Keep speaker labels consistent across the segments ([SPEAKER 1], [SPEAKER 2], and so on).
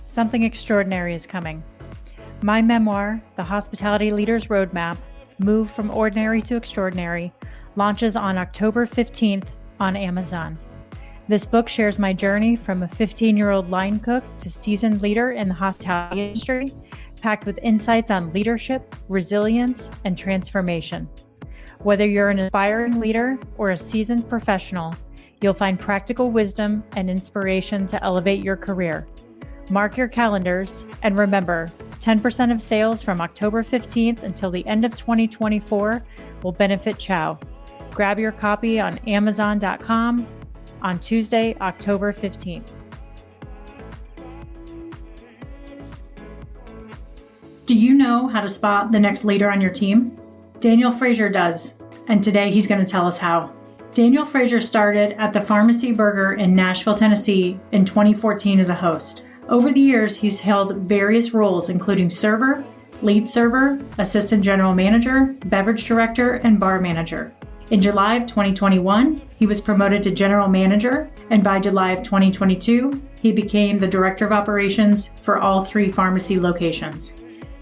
[SPEAKER 1] something extraordinary is coming. My memoir, The Hospitality Leader's Roadmap, Move from Ordinary to Extraordinary, launches on October 15th on Amazon. This book shares my journey from a 15-year-old line cook to seasoned leader in the hospitality industry, packed with insights on leadership, resilience, and transformation. Whether you're an aspiring leader or a seasoned professional, you'll find practical wisdom and inspiration to elevate your career. Mark your calendars, and remember, 10% of sales from October 15th until the end of 2024 will benefit Chow. Grab your copy on Amazon.com on Tuesday, October 15th. Do you know how to spot the next leader on your team? Daniel Frazier does, and today he's going to tell us how. Daniel Frazier started at the Pharmacy Burger in Nashville, Tennessee in 2014 as a host. Over the years, he's held various roles, including server, lead server, assistant general manager, beverage director, and bar manager. In July of 2021, he was promoted to general manager, and by July of 2022, he became the director of operations for all 3 pharmacy locations.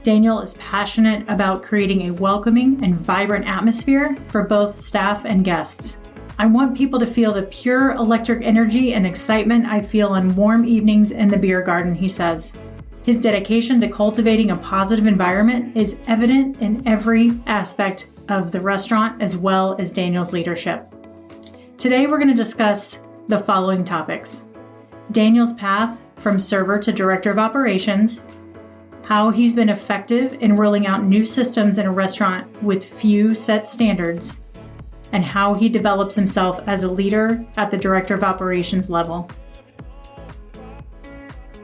[SPEAKER 1] Daniel is passionate about creating a welcoming and vibrant atmosphere for both staff and guests. I want people to feel the pure electric energy and excitement I feel on warm evenings in the beer garden, he says. His dedication to cultivating a positive environment is evident in every aspect of the restaurant as well as Daniel's leadership. Today we're going to discuss the following topics: Daniel's path from server to director of operations, how he's been effective in rolling out new systems in a restaurant with few set standards, and how he develops himself as a leader at the director of operations level.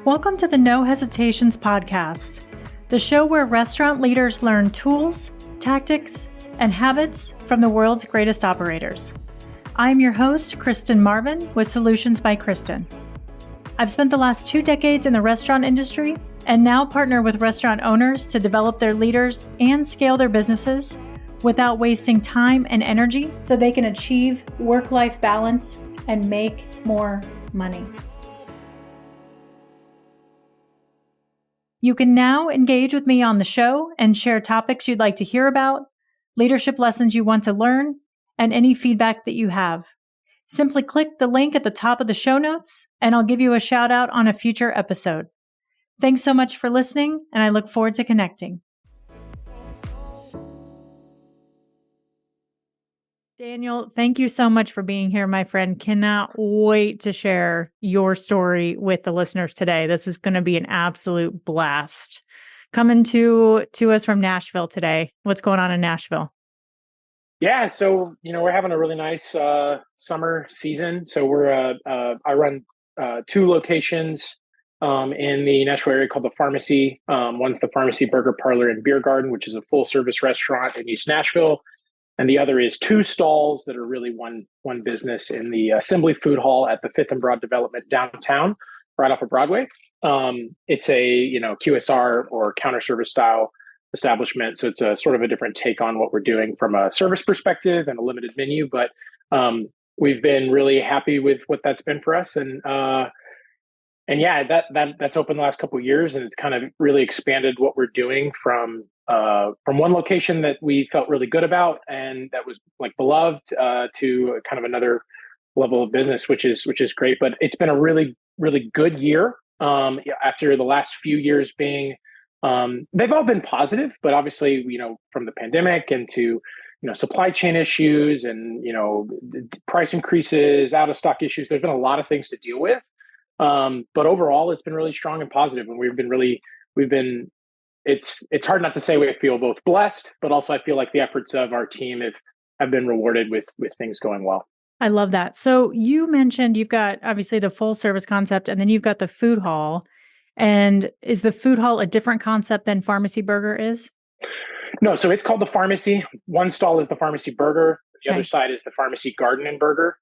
[SPEAKER 1] Welcome to the No Hesitations podcast, the show where restaurant leaders learn tools, tactics, and habits from the world's greatest operators. I'm your host, Kristen Marvin, with Solutions by Kristen. I've spent the last 2 decades in the restaurant industry and now partner with restaurant owners to develop their leaders and scale their businesses without wasting time and energy so they can achieve work-life balance and make more money. You can now engage with me on the show and share topics you'd like to hear about, leadership lessons you want to learn, and any feedback that you have. Simply click the link at the top of the show notes, and I'll give you a shout out on a future episode. Thanks so much for listening, and I look forward to connecting. Daniel, thank you so much for being here, my friend. Cannot wait to share your story with the listeners today. This is going to be an absolute blast. Coming to us from Nashville today. What's going on in Nashville?
[SPEAKER 2] Yeah, so we're having a really nice summer season. So I run 2 locations in the Nashville area called the Pharmacy. One's the Pharmacy Burger Parlor and Beer Garden, which is a full service restaurant in East Nashville. And the other is 2 stalls that are really one business in the Assembly Food Hall at the 5th and Broad Development downtown, right off of Broadway. It's a QSR or counter service style establishment, so it's a sort of a different take on what we're doing from a service perspective and a limited menu. But we've been really happy with what that's been for us, and yeah, that's opened the last couple of years, and it's kind of really expanded what we're doing from one location that we felt really good about and that was like beloved to kind of another level of business, which is great. But it's been a really, really good year after the last few years being, they've all been positive, but obviously, from the pandemic and to, supply chain issues and, price increases, out of stock issues, there's been a lot of things to deal with. But overall, it's been really strong and positive, and it's hard not to say we feel both blessed, but also I feel like the efforts of our team have been rewarded with things going well.
[SPEAKER 1] I love that. So you mentioned you've got obviously the full service concept, and then you've got the food hall. And is the food hall a different concept than Pharmacy Burger is?
[SPEAKER 2] No, so it's called the Pharmacy. One stall is the Pharmacy Burger. The other side is the Pharmacy Garden and Burger.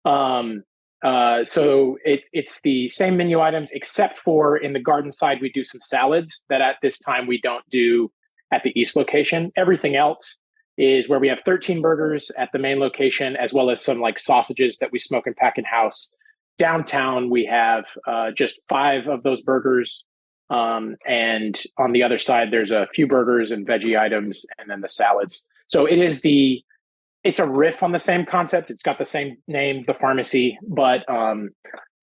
[SPEAKER 2] So it's the same menu items, except for in the garden side, we do some salads that at this time we don't do at the East location. Everything else is where we have 13 burgers at the main location, as well as some like sausages that we smoke and pack in house. Downtown, we have just 5 of those burgers And on the other side, there's a few burgers and veggie items, and then the salads. So it's a riff on the same concept. It's got the same name, the pharmacy, but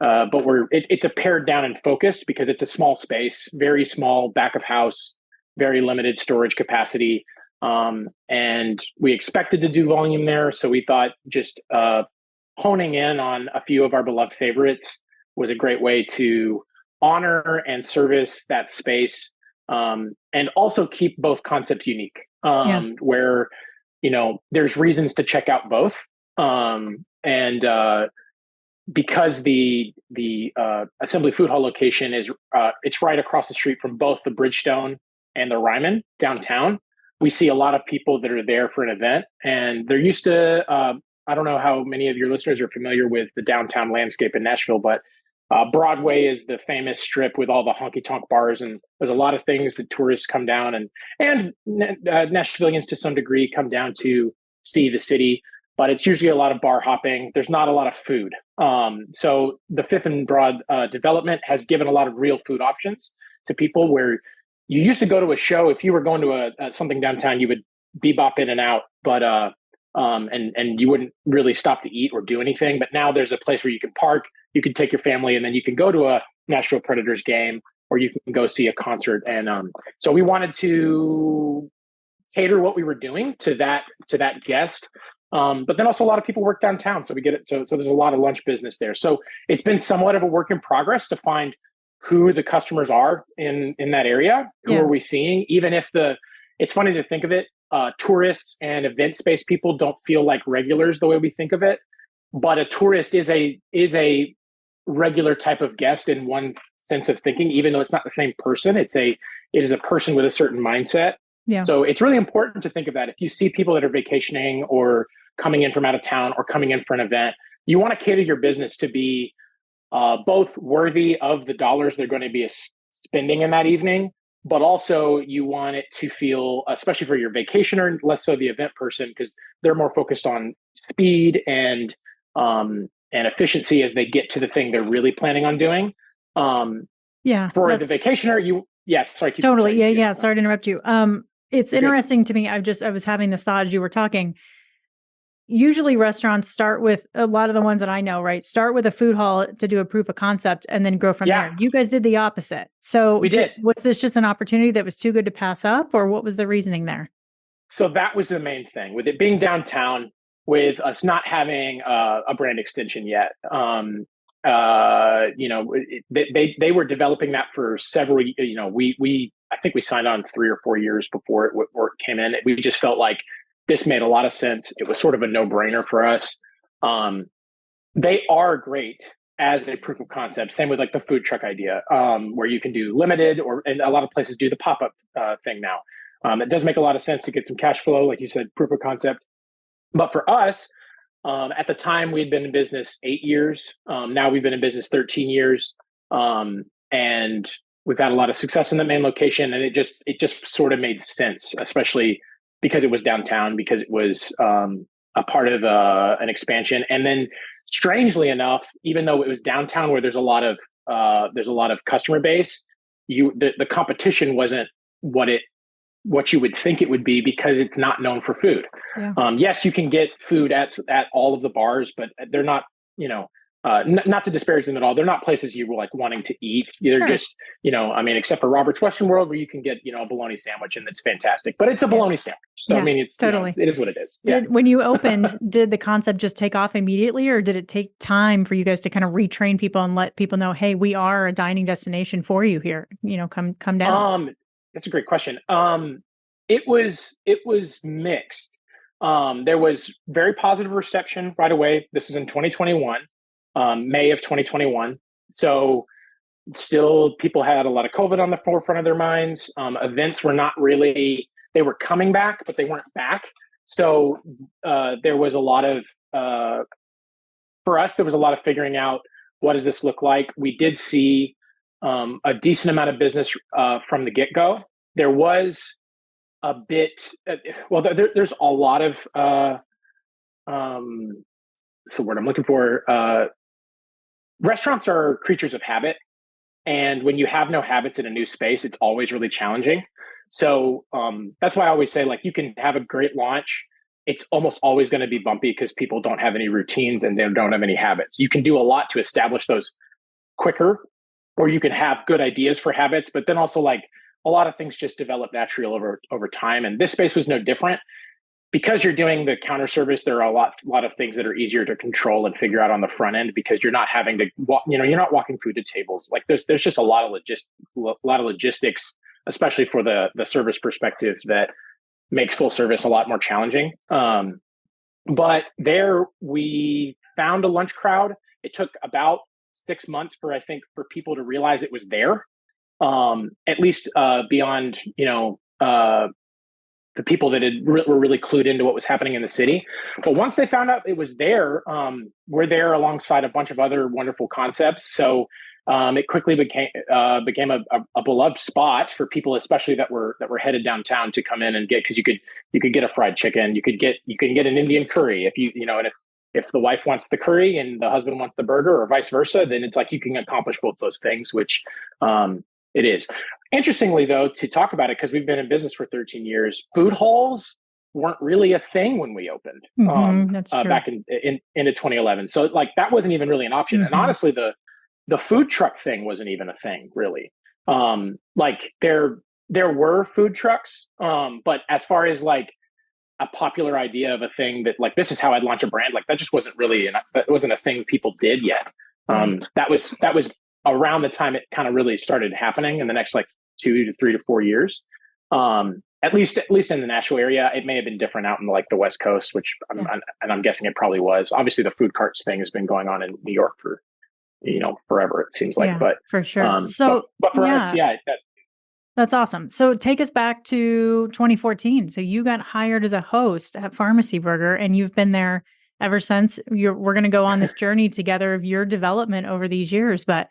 [SPEAKER 2] it's a pared down and focused because it's a small space, very small back of house, very limited storage capacity. And we expected to do volume there. So we thought just honing in on a few of our beloved favorites was a great way to honor and service that space, and also keep both concepts unique, where, there's reasons to check out both. And because the Assembly Food Hall location is it's right across the street from both the Bridgestone and the Ryman downtown, we see a lot of people that are there for an event, and they're used to. I don't know how many of your listeners are familiar with the downtown landscape in Nashville, but Broadway is the famous strip with all the honky tonk bars, and there's a lot of things that tourists come down and Nashvilleians to some degree come down to see the city. But it's usually a lot of bar hopping. There's not a lot of food. So the Fifth and Broad development has given a lot of real food options to people, where you used to go to a show. If you were going to something downtown, you would bebop in and out, but and you wouldn't really stop to eat or do anything. But now there's a place where you can park, you can take your family, and then you can go to a Nashville Predators game, or you can go see a concert. And so we wanted to cater what we were doing to that guest. But then also a lot of people work downtown, so we get it. So there's a lot of lunch business there. So it's been somewhat of a work in progress to find who the customers are in that area. Who are we seeing? Even if it's funny to think of it, tourists and event space people don't feel like regulars the way we think of it. But a tourist is a regular type of guest in one sense of thinking, even though it's not the same person. It is a person with a certain mindset. Yeah. So it's really important to think of that. If you see people that are vacationing or coming in from out of town or coming in for an event, you want to cater your business to be both worthy of the dollars they're going to be spending in that evening, but also you want it to feel, especially for your vacationer, less so the event person, because they're more focused on speed and efficiency as they get to the thing they're really planning on doing. For the vacationer, sorry.
[SPEAKER 1] Totally. Yeah. Sorry to interrupt you. It's interesting to me. I was having this thought as you were talking. Usually restaurants start with, a lot of the ones that I know, right, start with a food hall to do a proof of concept and then grow from there. You guys did the opposite. So
[SPEAKER 2] we did.
[SPEAKER 1] Was this just an opportunity that was too good to pass up, or what was the reasoning there?
[SPEAKER 2] So that was the main thing with it being downtown, with us not having a brand extension yet. They were developing that for several, I think we signed on 3 or 4 years before it came in. We just felt like this made a lot of sense. It was sort of a no-brainer for us. They are great as a proof of concept. Same with like the food truck idea, where you can do limited, and a lot of places do the pop-up thing now. It does make a lot of sense to get some cash flow, like you said, proof of concept. But for us, at the time, we'd been in business 8 years. Now we've been in business 13 years. And we've had a lot of success in the main location. And it just sort of made sense, especially because it was downtown, because it was a part of an expansion. And then strangely enough, even though it was downtown where there's a lot of customer base, the competition wasn't what you would think it would be, because it's not known for food. Yeah. Yes, you can get food at all of the bars, but they're not, not to disparage them at all. They're not places you were like wanting to eat. They're just, except for Robert's Western World, where you can get, a bologna sandwich, and it's fantastic, but it's a bologna sandwich. So, it's totally, it is what it is.
[SPEAKER 1] When you opened, did the concept just take off immediately, or did it take time for you guys to kind of retrain people and let people know, hey, we are a dining destination for you here, come down?
[SPEAKER 2] That's a great question. It was mixed. There was very positive reception right away. This was in 2021, May of 2021. So still people had a lot of COVID on the forefront of their minds. Events were not really, they were coming back, but they weren't back. So there was a lot of, for us, there was a lot of figuring out, what does this look like? We did see a decent amount of business from the get-go. There was a bit, there's a lot of, word I'm looking for, restaurants are creatures of habit. And when you have no habits in a new space, it's always really challenging. So that's why I always say, like, you can have a great launch. It's almost always going to be bumpy because people don't have any routines and they don't have any habits. You can do a lot to establish those quicker, or you can have good ideas for habits, but then also, like, a lot of things just develop naturally over time. And this space was no different. Because you're doing the counter service, there are a lot of things that are easier to control and figure out on the front end, because you're not having to walk, you're not walking food to tables. Like, there's just a lot of logistics, especially for the service perspective, that makes full service a lot more challenging. But there we found a lunch crowd. It took about 6 months for people to realize it was there. At least beyond, the people that were really clued into what was happening in the city. But once they found out it was there, we're there alongside a bunch of other wonderful concepts. So it quickly became a beloved spot for people, especially that were headed downtown to come in and get, because you could get a fried chicken, you can get an Indian curry and if the wife wants the curry and the husband wants the burger, or vice versa, then it's like you can accomplish both those things, which it is. Interestingly, though, to talk about it, because we've been in business for 13 years, food halls weren't really a thing when we opened
[SPEAKER 1] That's true.
[SPEAKER 2] back into 2011. So, like, that wasn't even really an option. And honestly, the food truck thing wasn't even a thing, really. Like, there were food trucks, but as far as, like, a popular idea of a thing that, like, this is how I'd launch a brand, like, that just wasn't really that wasn't a thing people did yet. That was around the time it kind of really started happening in the next, like, 2 to 3 to 4 years. At least in the Nashville area. It may have been different out in, like, the West Coast, which I'm guessing it probably was. Obviously, the food carts thing has been going on in New York for forever, it seems like. But
[SPEAKER 1] for sure.
[SPEAKER 2] but for us,
[SPEAKER 1] that's awesome. So take us back to 2014. So you got hired as a host at Pharmacy Burger, and you've been there ever since. We're going to go on this journey together of your development over these years, but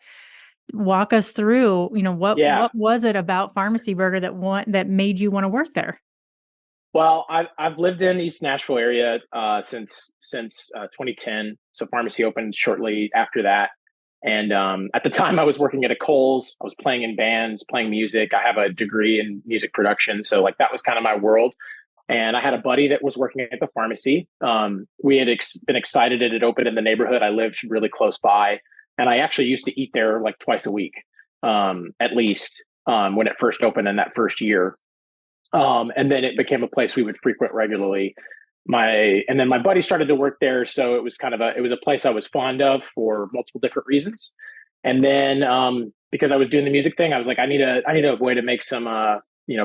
[SPEAKER 1] walk us through, what was it about Pharmacy Burger that made you want to work there?
[SPEAKER 2] Well, I've lived in East Nashville area since 2010. So Pharmacy opened shortly after that. And at the time I was working at a Kohl's. I was playing in bands, playing music. I have a degree in music production. So, like, that was kind of my world. And I had a buddy that was working at the pharmacy. We had been excited it had opened in the neighborhood. I lived really close by. And I actually used to eat there, like, twice a week, at least, when it first opened in that first year. And then it became a place we would frequent regularly. And then my buddy started to work there. So it was a place I was fond of for multiple different reasons. And then because I was doing the music thing, I was like, I need a way to make some,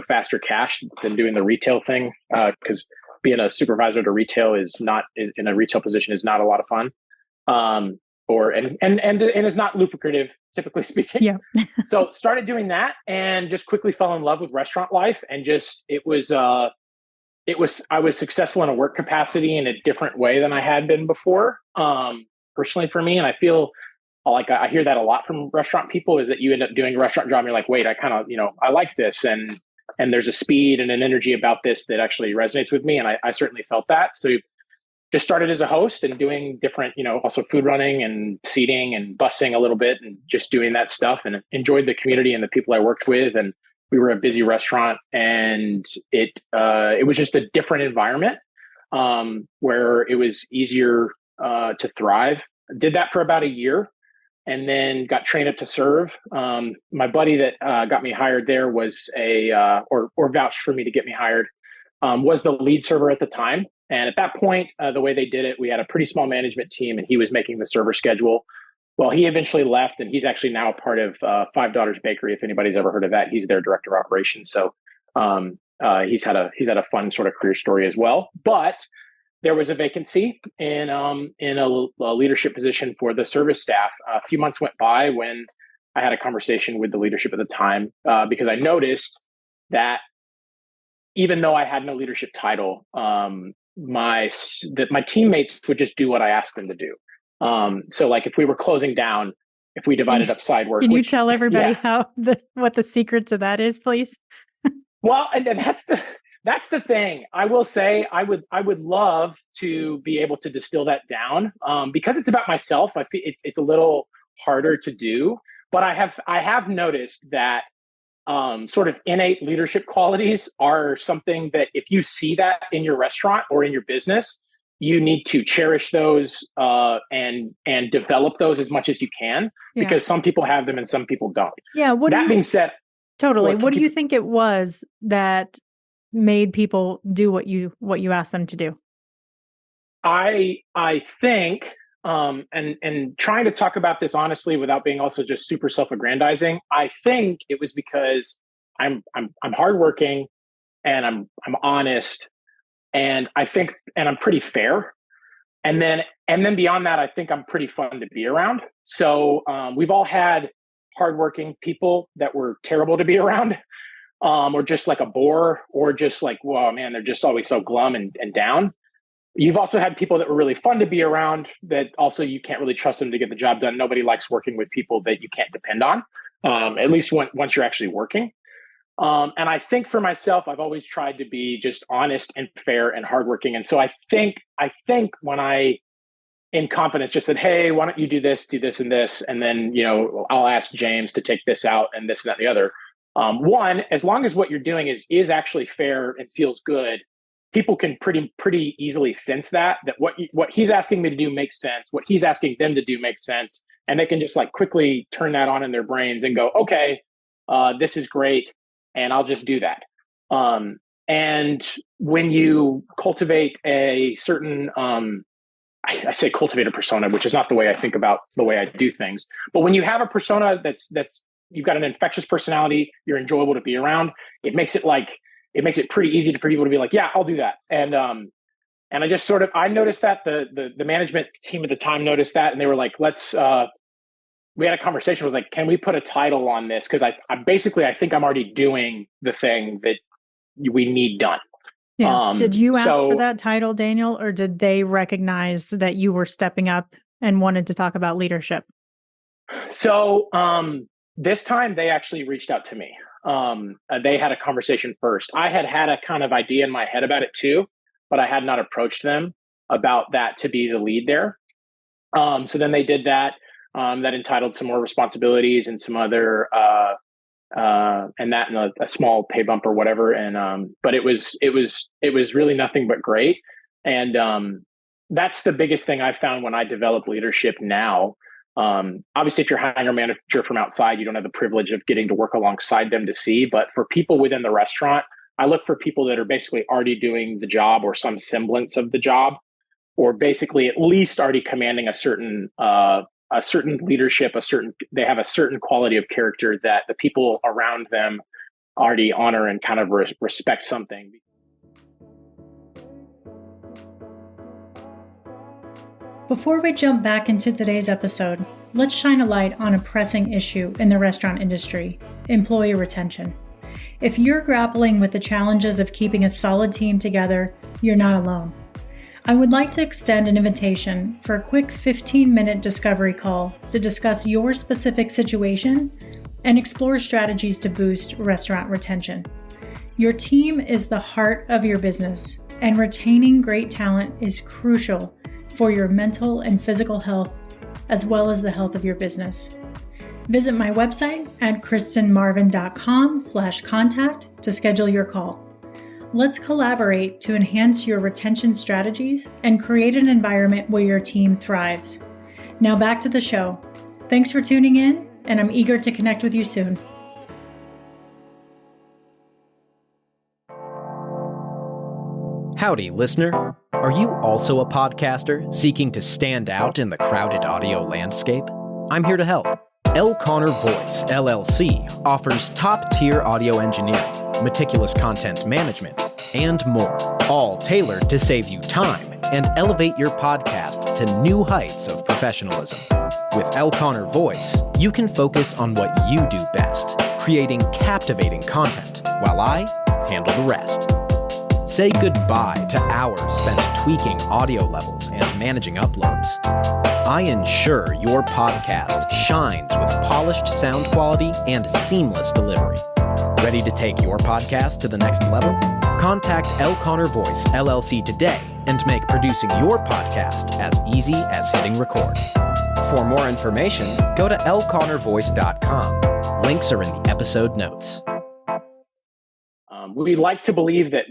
[SPEAKER 2] faster cash than doing the retail thing. Because being a supervisor to retail is in a retail position is not a lot of fun. And it's not lucrative, typically speaking.
[SPEAKER 1] Yeah.
[SPEAKER 2] So started doing that and just quickly fell in love with restaurant life. And I was successful in a work capacity in a different way than I had been before, personally for me. And I feel like I hear that a lot from restaurant people, is that you end up doing a restaurant job and you're like, wait, I kind of, I like this. And there's a speed and an energy about this that actually resonates with me. And I certainly felt that. So just started as a host and doing different, also food running and seating and busing a little bit and just doing that stuff, and enjoyed the community and the people I worked with. And we were a busy restaurant, and it was just a different environment where it was easier to thrive. Did that for about a year, and then got trained up to serve. My buddy that got me hired there was or vouched for me to get me hired, was the lead server at the time. And at that point, the way they did it, we had a pretty small management team, and he was making the server schedule. Well, he eventually left, and he's actually now a part of Five Daughters Bakery. If anybody's ever heard of that, he's their director of operations. So he's had a fun sort of career story as well. But there was a vacancy in a leadership position for the service staff. A few months went by when I had a conversation with the leadership at the time, because I noticed that even though I had no leadership title, my teammates would just do what I asked them to do. So, like, if we were closing down, if we divided up side work.
[SPEAKER 1] Can you tell everybody what the secret to that is, please?
[SPEAKER 2] Well, and that's the thing. I will say I would love to be able to distill that down, because it's about myself. I feel it's a little harder to do. But I have noticed that sort of innate leadership qualities are something that if you see that in your restaurant or in your business, you need to cherish those and develop those as much as you can, because some people have them and some people don't.
[SPEAKER 3] Yeah.
[SPEAKER 2] That being said,
[SPEAKER 3] totally. What do you think it was that made people do what you asked them to do?
[SPEAKER 2] I think, and trying to talk about this honestly without being also just super self-aggrandizing, I think it was because I'm hardworking and I'm honest, and I'm pretty fair. And then beyond that, I think I'm pretty fun to be around. So we've all had hardworking people that were terrible to be around, or just like a bore, or just like, whoa, man, they're just always so glum and down. You've also had people that were really fun to be around that also you can't really trust them to get the job done. Nobody likes working with people that you can't depend on, at least once you're actually working. And I think for myself, I've always tried to be just honest and fair and hardworking. And so I think when I, in confidence, just said, hey, why don't you do this, and this, and then, I'll ask James to take this out and this and that and the other. One, as long as what you're doing is actually fair and feels good, people can pretty easily sense that what he's asking me to do makes sense. What he's asking them to do makes sense. And they can just like quickly turn that on in their brains and go, okay, this is great. And I'll just do that. And when you cultivate a certain, I say cultivate a persona, which is not the way I think about the way I do things. But when you have a persona that's you've got an infectious personality, you're enjoyable to be around, it makes it pretty easy for people to be like, yeah, I'll do that. And I just I noticed that the management team at the time noticed that, and they were like, we had a conversation, was like, can we put a title on this? Because I think I'm already doing the thing that we need done.
[SPEAKER 3] Yeah. Did you ask for that title, Daniel, or did they recognize that you were stepping up and wanted to talk about leadership?
[SPEAKER 2] So this time they actually reached out to me. They had a conversation first. I had a kind of idea in my head about it too, but I had not approached them about that to be the lead there. So then they did that. That entitled some more responsibilities and some other, and a small pay bump or whatever. And but it was really nothing but great. And that's the biggest thing I found when I develop leadership now. Obviously, if you're hiring a manager from outside, you don't have the privilege of getting to work alongside them to see. But for people within the restaurant, I look for people that are basically already doing the job or some semblance of the job, or basically at least already commanding a certain leadership, they have a certain quality of character that the people around them already honor and kind of respect something.
[SPEAKER 1] Before we jump back into today's episode, let's shine a light on a pressing issue in the restaurant industry: employee retention. If you're grappling with the challenges of keeping a solid team together, you're not alone. I would like to extend an invitation for a quick 15-minute discovery call to discuss your specific situation and explore strategies to boost restaurant retention. Your team is the heart of your business, and retaining great talent is crucial for your mental and physical health, as well as the health of your business. Visit my website at kristenmarvin.com/contact to schedule your call. Let's collaborate to enhance your retention strategies and create an environment where your team thrives. Now back to the show. Thanks for tuning in, and I'm eager to connect with you soon.
[SPEAKER 4] Howdy, listener. Are you also a podcaster seeking to stand out in the crowded audio landscape? I'm here to help. L. Connor Voice, LLC offers top-tier audio engineering, meticulous content management, and more, all tailored to save you time and elevate your podcast to new heights of professionalism. With L. Connor Voice, you can focus on what you do best, creating captivating content, while I handle the rest. Say goodbye to hours spent tweaking audio levels and managing uploads. I ensure your podcast shines with polished sound quality and seamless delivery. Ready to take your podcast to the next level? Contact L. Connor Voice, LLC today and make producing your podcast as easy as hitting record. For more information, go to lconnorvoice.com. Links are in the episode notes.
[SPEAKER 2] We like to believe that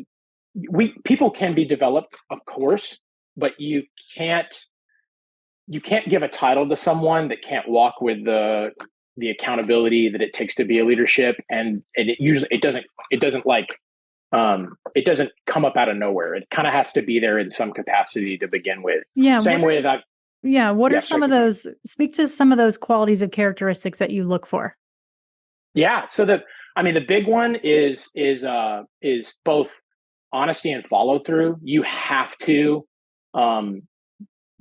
[SPEAKER 2] people can be developed, of course, but you can't give a title to someone that can't walk with the accountability that it takes to be a leadership, and it doesn't come up out of nowhere. It kind of has to be there in some capacity to begin with.
[SPEAKER 3] Yeah.
[SPEAKER 2] Same way that.
[SPEAKER 3] Yeah. What are some of those? Speak to some of those qualities of characteristics that you look for.
[SPEAKER 2] Yeah. So the big one is both honesty and follow through. You have to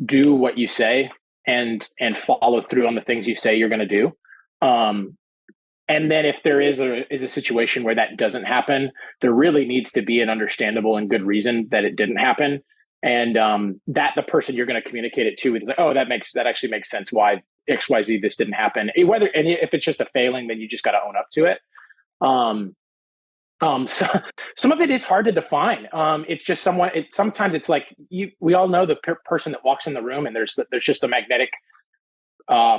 [SPEAKER 2] do what you say and follow through on the things you say you're going to do. And then if there is a situation where that doesn't happen, there really needs to be an understandable and good reason that it didn't happen. And that the person you're going to communicate it to is like, oh, that actually makes sense why XYZ this didn't happen. If it's just a failing, then you just got to own up to it. So some of it is hard to define. It's just sometimes it's like we all know the person that walks in the room, and there's just a magnetic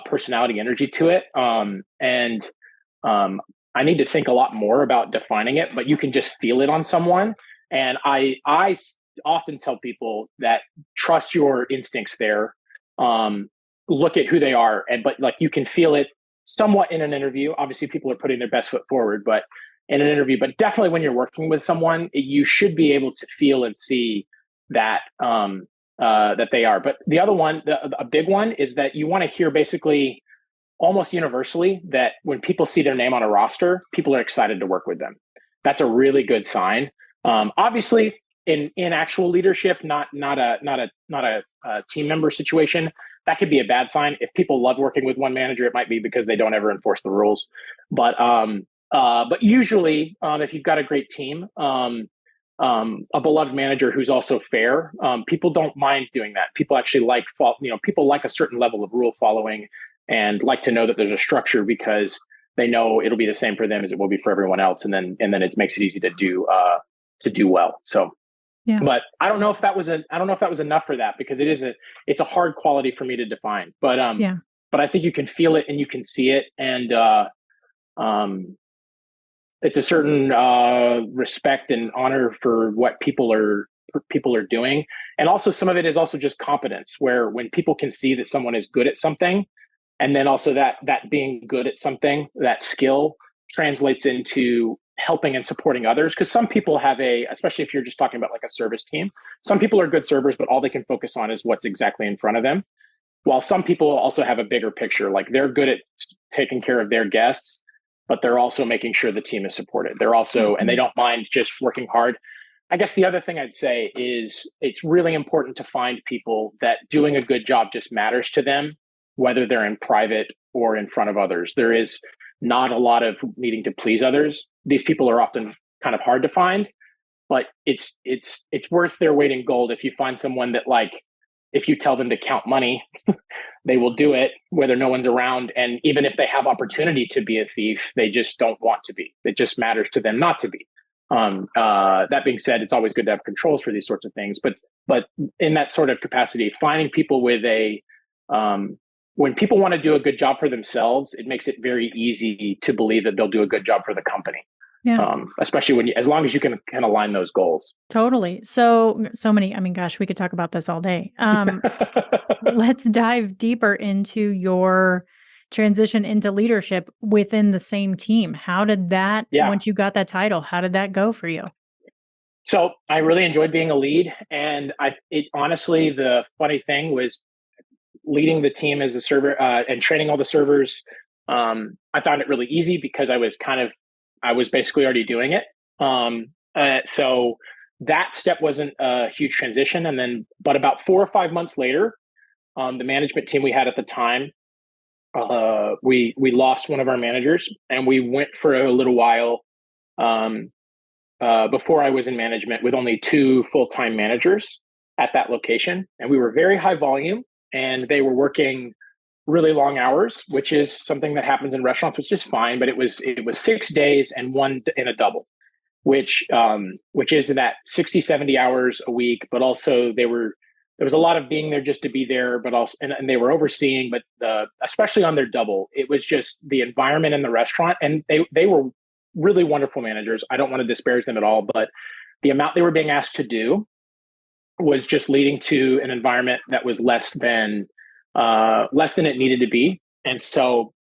[SPEAKER 2] personality energy to it. I need to think a lot more about defining it, but you can just feel it on someone. And I often tell people that trust your instincts there. Look at who they are, but like you can feel it somewhat in an interview. Obviously, people are putting their best foot forward, but in an interview, but definitely when you're working with someone, you should be able to feel and see that that they are. But the other one, a big one, is that you want to hear basically almost universally that when people see their name on a roster, people are excited to work with them. That's a really good sign. Obviously, in actual leadership, not a team member situation, that could be a bad sign. If people love working with one manager, it might be because they don't ever enforce the rules. But usually, if you've got a great team, a beloved manager who's also fair, people don't mind doing that. People actually people like a certain level of rule following and like to know that there's a structure because they know it'll be the same for them as it will be for everyone else, and then it makes it easy to do well. So. Yeah. But I don't know if that was enough for that, because it's a hard quality for me to define. But but I think you can feel it and you can see it, and it's a certain respect and honor for what people are doing, and also some of it is also just competence, where when people can see that someone is good at something, and then also that being good at something, that skill translates into helping and supporting others. Because some people especially if you're just talking about like a service team, some people are good servers, but all they can focus on is what's exactly in front of them. While some people also have a bigger picture, like they're good at taking care of their guests, but they're also making sure the team is supported. They're also, and they don't mind just working hard. I guess the other thing I'd say is it's really important to find people that doing a good job just matters to them, whether they're in private or in front of others. There is not a lot of needing to please others. These people are often kind of hard to find, but it's worth their weight in gold if you find someone that, like, if you tell them to count money, they will do it whether no one's around. And even if they have opportunity to be a thief, they just don't want to be. It just matters to them not to be. That being said, it's always good to have controls for these sorts of things. But in that sort of capacity, finding people with when people want to do a good job for themselves, it makes it very easy to believe that they'll do a good job for the company. Yeah. Especially as long as you can align those goals.
[SPEAKER 3] Totally. So many, I mean, gosh, we could talk about this all day. Let's dive deeper into your transition into leadership within the same team. How did that, once you got that title, how did that go for you?
[SPEAKER 2] So I really enjoyed being a lead. And honestly, the funny thing was leading the team as a server and training all the servers. I found it really easy because I was basically already doing it. So that step wasn't a huge transition. But about 4 or 5 months later, the management team we had at the time, we lost one of our managers, and we went for a little while before I was in management with only 2 full-time managers at that location. And we were very high volume, and they were working really long hours, which is something that happens in restaurants, which is fine. But it was 6 days and one in a double, which is that 60, 70 hours a week. But also they were there was a lot of being there just to be there, but also, and they were overseeing, but especially on their double, it was just the environment in the restaurant, and they were really wonderful managers. I don't want to disparage them at all, but the amount they were being asked to do was just leading to an environment that was less than it needed to be. And so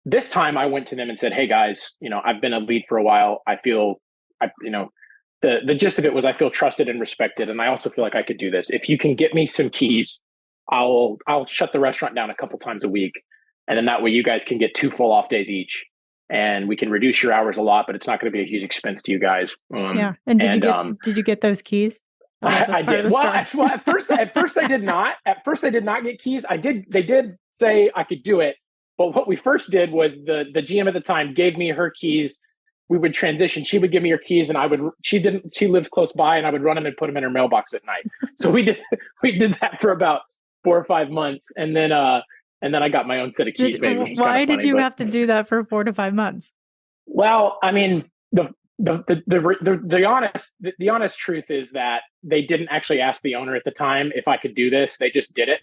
[SPEAKER 2] this time I went to them and said, "Hey guys, I've been a lead for a while. I feel, the gist of it was I feel trusted and respected, and I also feel like I could do this. If you can get me some keys, I'll shut the restaurant down a couple times a week, and then that way you guys can get 2 full off days each, and we can reduce your hours a lot, but it's not going to be a huge expense to you guys."
[SPEAKER 3] Yeah. And did you get those keys?
[SPEAKER 2] I did. Well, at first I did not. At first I did not get keys. They did say I could do it, but what we first did was the GM at the time gave me her keys. We would transition. She would give me her keys, and she lived close by, and I would run them and put them in her mailbox at night. So we did that for about 4 or 5 months. And then I got my own set of keys.
[SPEAKER 3] Why did you have to do that for 4 to 5 months?
[SPEAKER 2] Well, I mean, the honest truth is that they didn't actually ask the owner at the time if I could do this. They just did it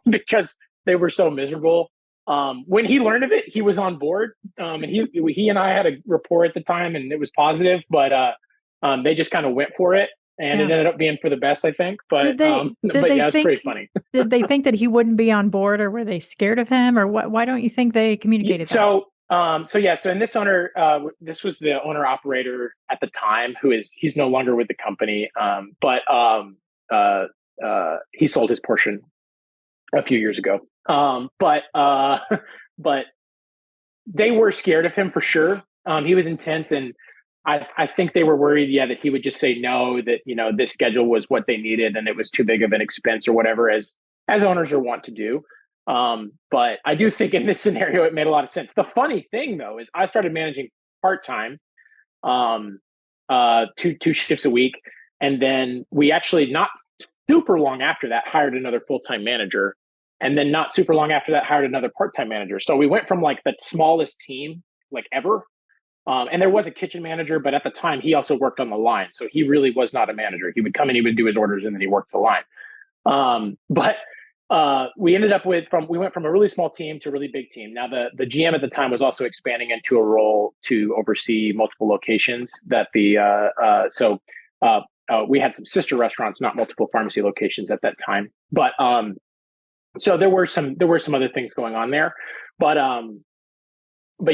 [SPEAKER 2] because they were so miserable. When he learned of it, he was on board, and he and I had a rapport at the time, and it was positive. But they just kind of went for it, and it ended up being for the best, I think. But it's pretty funny.
[SPEAKER 3] Did they think that he wouldn't be on board, or were they scared of him, or what? Why don't you think they communicated that?
[SPEAKER 2] So in this owner, this was the owner operator at the time he's no longer with the company. But he sold his portion a few years ago. But they were scared of him for sure. He was intense, and I think they were worried, that he would just say no, that, this schedule was what they needed and it was too big of an expense or whatever, as owners are wont to do. But I do think in this scenario, it made a lot of sense. The funny thing though, is I started managing part-time, 2 shifts a week. And then we actually, not super long after that, hired another full-time manager. And then not super long after that, hired another part-time manager. So we went from like the smallest team like ever. And there was a kitchen manager, but at the time he also worked on the line. So he really was not a manager. He would come in, he would do his orders, and then he worked the line. But we ended up we went from a really small team to a really big team. Now the GM at the time was also expanding into a role to oversee multiple locations that we had some sister restaurants, not multiple pharmacy locations at that time. But so there were some other things going on there, but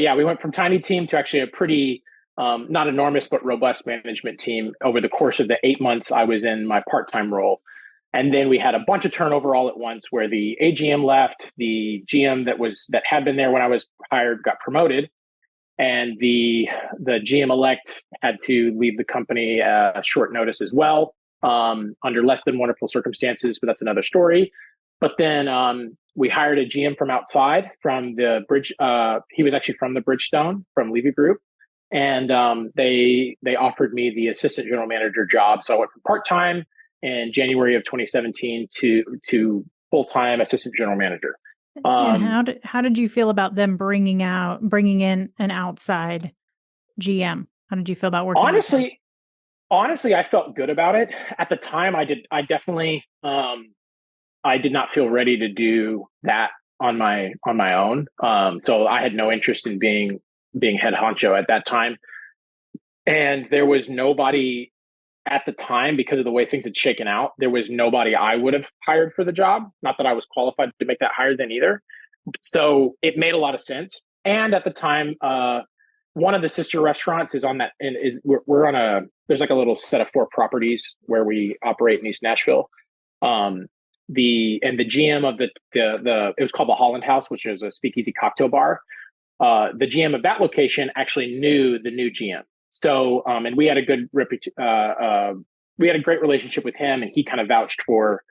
[SPEAKER 2] yeah, we went from tiny team to actually a pretty, not enormous, but robust management team over the course of the 8 months I was in my part-time role. And then we had a bunch of turnover all at once, where the AGM left, the GM that had been there when I was hired got promoted, and the GM-elect had to leave the company short notice as well, under less than wonderful circumstances, but that's another story. But then we hired a GM from outside, from the Bridge. He was actually from the Bridgestone, from Levy Group, and they offered me the assistant general manager job. So I went from part-time in January of 2017 to full-time assistant general manager.
[SPEAKER 3] And how did you feel about them bringing in an outside GM? How did you feel about working?
[SPEAKER 2] Honestly, I felt good about it at the time. I definitely. I did not feel ready to do that on my own. So I had no interest in being head honcho at that time. And there was nobody at the time, because of the way things had shaken out, there was nobody I would have hired for the job. Not that I was qualified to make that hire then either. So it made a lot of sense. And at the time, one of the sister restaurants is on that, and we're on there's like a little set of 4 properties where we operate in East Nashville. The GM of it was called the Holland House, which is a speakeasy cocktail bar. The GM of that location actually knew the new GM. So, and we had a good we had a great relationship with him, and he kind of vouched for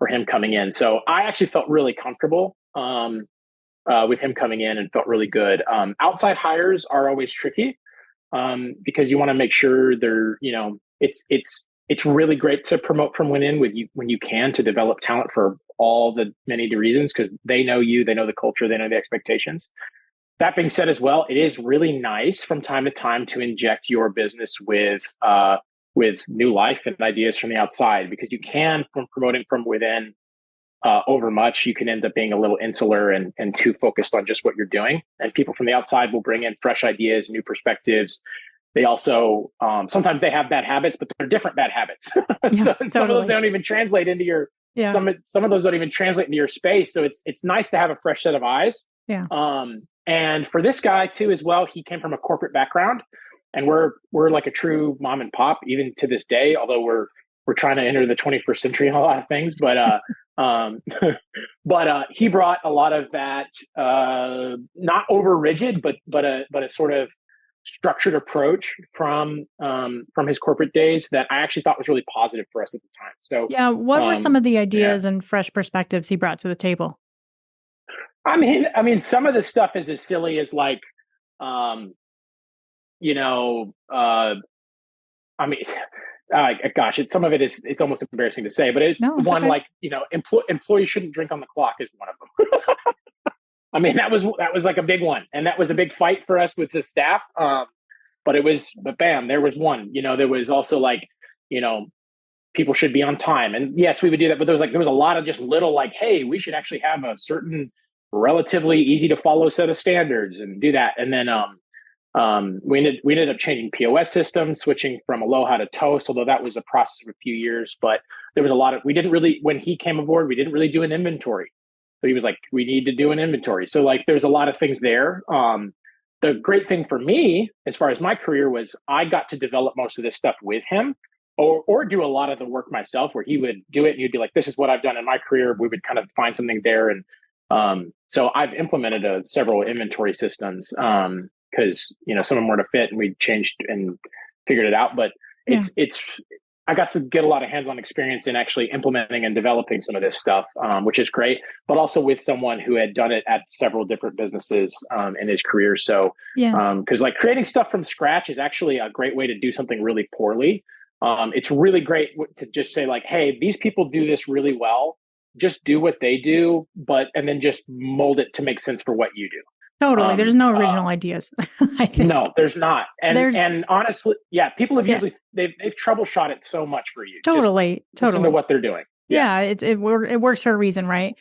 [SPEAKER 2] him coming in. So I actually felt really comfortable with him coming in, and felt really good. Outside hires are always tricky because you want to make sure they're, it's really great to promote from within when you can, to develop talent for all the many reasons, because they know you, they know the culture, they know the expectations. That being said as well, it is really nice from time to time to inject your business with new life and ideas from the outside, because you can, from promoting from within, overmuch, you can end up being a little insular and too focused on just what you're doing. And people from the outside will bring in fresh ideas, new perspectives. They also, sometimes they have bad habits, but they're different bad habits.
[SPEAKER 3] Yeah,
[SPEAKER 2] Some of those don't even translate into your, some of those don't even translate into your space. So it's nice to have a fresh set of eyes.
[SPEAKER 3] Yeah.
[SPEAKER 2] And for this guy too, as well, he came from a corporate background, and we're like a true mom and pop, even to this day, although we're trying to enter the 21st century in a lot of things, but he brought a lot of that, not over rigid, but a sort of structured approach from his corporate days that I actually thought was really positive for us at the time. So
[SPEAKER 3] yeah, what were some of the ideas and fresh perspectives he brought to the table?
[SPEAKER 2] I mean, some of the stuff is as silly as like, gosh, some of it is, it's almost embarrassing to say, but it's one okay. Like, employees shouldn't drink on the clock is one of them. I mean, that was like a big one. And that was a big fight for us with the staff. But bam, there was one, there was also like, people should be on time. And yes, we would do that. But there was a lot of just little like, hey, we should actually have a certain relatively easy to follow set of standards and do that. And then, we ended up changing POS systems, switching from Aloha to Toast, although that was a process of a few years. But there was a lot of, when he came aboard, we didn't really do an inventory. So he was like, we need to do an inventory. So like, there's a lot of things there. The great thing for me, as far as my career, was I got to develop most of this stuff with him or do a lot of the work myself, where he would do it and he'd be like, this is what I've done in my career. We would kind of find something there. And so I've implemented several inventory systems because, some of them weren't a fit and we changed and figured it out. But I got to get a lot of hands-on experience in actually implementing and developing some of this stuff, which is great, but also with someone who had done it at several different businesses in his career. So, because like creating stuff from scratch is actually a great way to do something really poorly. It's really great to just say like, hey, these people do this really well. Just do what they do, and then just mold it to make sense for what you do.
[SPEAKER 3] Totally. There's no original ideas. I think.
[SPEAKER 2] No, there's not. And honestly, people have usually, they've troubleshot it so much for you.
[SPEAKER 3] Totally.
[SPEAKER 2] Listen to what they're doing.
[SPEAKER 3] Yeah. It works for a reason, right?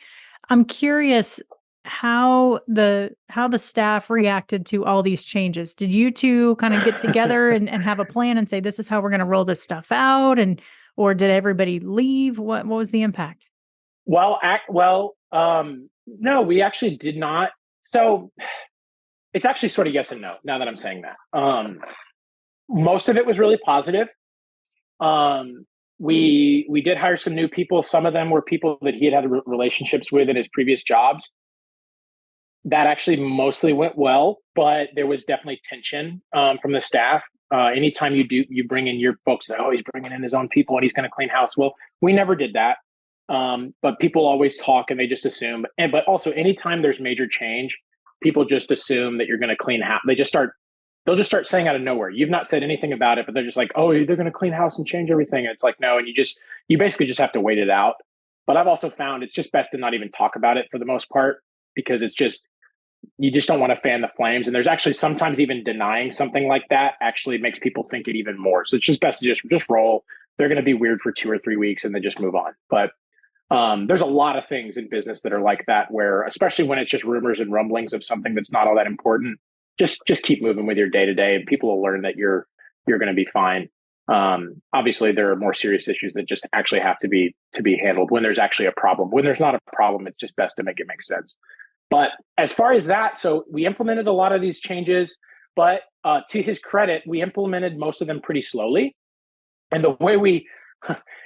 [SPEAKER 3] I'm curious how the staff reacted to all these changes. Did you two kind of get together and have a plan and say, this is how we're going to roll this stuff out? Or did everybody leave? What was the impact?
[SPEAKER 2] Well, no, we actually did not. So it's actually sort of yes and no, now that I'm saying that. Most of it was really positive. We did hire some new people. Some of them were people that he had relationships with in his previous jobs. That actually mostly went well, but there was definitely tension from the staff. Anytime you bring in your folks, he's bringing in his own people and he's going to clean house. Well, we never did that. But people always talk and they just assume. But also anytime there's major change, people just assume that you're going to clean house. They'll just start saying out of nowhere. You've not said anything about it, but they're just like, oh, they're going to clean house and change everything. And it's like, no. And you basically just have to wait it out. But I've also found it's just best to not even talk about it for the most part, because you just don't want to fan the flames. And there's actually sometimes even denying something like that actually makes people think it even more. So it's just best to just roll. They're going to be weird for 2 or 3 weeks and then just move on. But there's a lot of things in business that are like that, where, especially when it's just rumors and rumblings of something that's not all that important, just keep moving with your day to day, and people will learn that you're going to be fine. Obviously, there are more serious issues that just actually have to be handled when there's actually a problem. When there's not a problem, it's just best to make it make sense. But as far as that, so we implemented a lot of these changes, but to his credit, we implemented most of them pretty slowly. And the way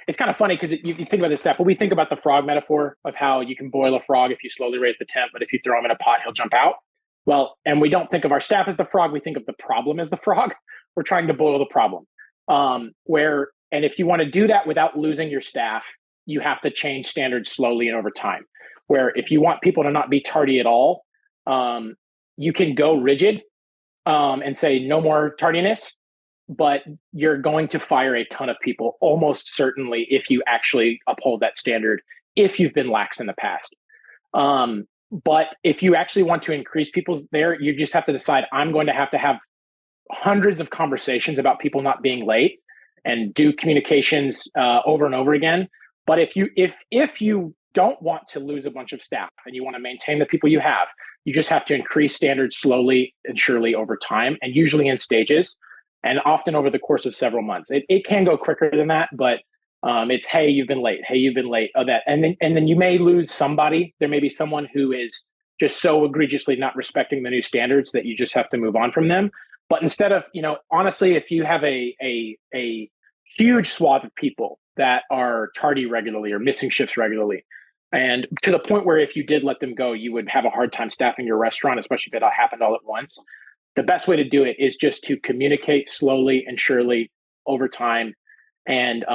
[SPEAKER 2] it's kind of funny because you think about this stuff, but we think about the frog metaphor of how you can boil a frog if you slowly raise the temp, but if you throw him in a pot, he'll jump out. Well, and we don't think of our staff as the frog. We think of the problem as the frog. We're trying to boil the problem. And if you want to do that without losing your staff, you have to change standards slowly and over time. Where if you want people to not be tardy at all, you can go rigid and say no more tardiness, but you're going to fire a ton of people almost certainly if you actually uphold that standard, if you've been lax in the past. But if you actually want to increase people's there, you just have to decide, I'm going to have hundreds of conversations about people not being late and do communications over and over again. But if you don't want to lose a bunch of staff and you want to maintain the people you have, you just have to increase standards slowly and surely over time, and usually in stages, and often over the course of several months. It can go quicker than that, but it's, hey, you've been late. Hey, you've been late. Oh, that, and then you may lose somebody. There may be someone who is just so egregiously not respecting the new standards that you just have to move on from them. But instead of, honestly, if you have a huge swath of people that are tardy regularly or missing shifts regularly, and to the point where if you did let them go, you would have a hard time staffing your restaurant, especially if it all happened all at once. The best way to do it is just to communicate slowly and surely over time. And